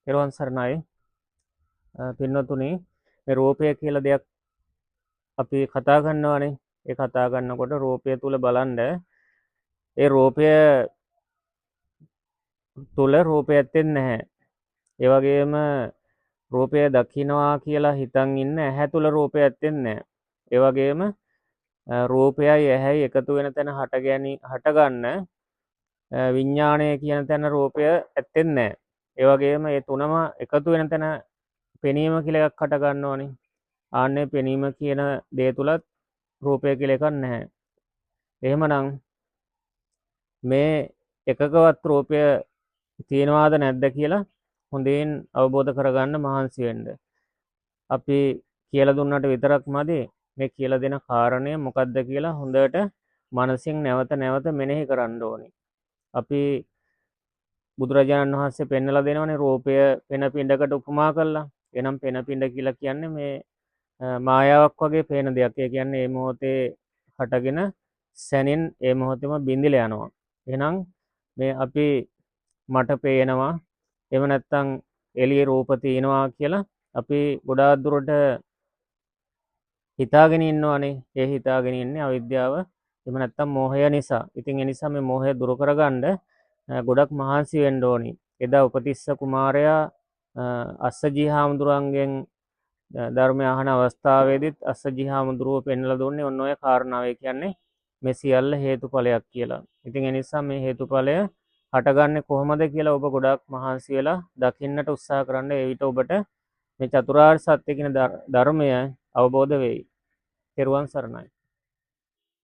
තෙරුවන් සරණයි. පින්වතුනි, මේ රූපය කියලා දෙයක් අපි කතා කරනවානේ. ඒ කතා කරනකොට රූපය තුල බලන්න ඒ රූපය තුල රූපය ඇත්තෙත් නැහැ. ඒ වගේම රූපය දකින්නවා කියලා හිතන් ඉන්න ඇහැ තුල රූපය ඇත්තෙත් නැහැ. ඒ වගේම රූපයයි ඇහැයි එකතු වෙන තැන හටගන්න විඥාණය කියන තැන රූපය ඇත්තෙත් නැහැ. ඒ වගේම මේ තුනම එකතු වෙන තැන පෙනීම කියලා එකක් හට ගන්නවනේ. ආන්නේ පෙනීම කියන දේ තුලත් රූපය කියලා එකක් නැහැ. එහෙමනම් මේ එකකවත් රූපය තියෙනවාද නැද්ද කියලා හොඳින් අවබෝධ කරගන්න මහන්සි වෙන්න. අපි කියලා දුන්නට විතරක් මදි. මේ කියලා දෙන කාරණය මොකක්ද කියලා හොඳට මනසින් නැවත නැවත මෙනෙහි කරන්න ඕනේ. අපි බුදුරජාණන් වහන්සේ පෙන්නලා දෙනවනේ රූපය පෙන පිඬකට උපමා කළා. එනම් පෙන පිඬ කියලා කියන්නේ මේ මායාවක් වගේ පේන දෙයක්. ඒ කියන්නේ මේ මොහොතේ හටගෙන සැනින් ඒ මොහොතේම බිඳිලා යනවා. එහෙනම් මේ අපි මට පේනවා එහෙම නැත්නම් එළියේ රූප තියෙනවා කියලා අපි ගොඩාක් දුරට හිතාගෙන ඉන්නවනේ. ඒ හිතාගෙන ඉන්නේ අවිද්‍යාව එහෙම නැත්නම් මෝහය නිසා. ඉතින් ඒ නිසා මේ මෝහය දුරු කරගන්න ගොඩක් මහන්සි වෙන්න ඕනි. එදා උපතිස්ස කුමාරයා අස්සජී හාමුදුරන්ගෙන් ධර්මය අහන අවස්ථාවේදීත් අස්සජී හාමුදුරුව පෙන්වලා දුන්නේ ඔන්න ඔය කාරණාව. ඒ කියන්නේ මේ සියල්ල හේතුඵලයක් කියලා. ඉතින් ඒ නිසා මේ හේතුඵලය හටගන්නේ කොහොමද කියලා ඔබ ගොඩක් මහන්සි වෙලා දකින්නට උත්සාහ කරන්න. ඒ විට ඔබට මේ චතුරාර්ය සත්‍ය කියන ධර්මය අවබෝධ වෙයි. තෙරුවන් සරණයි.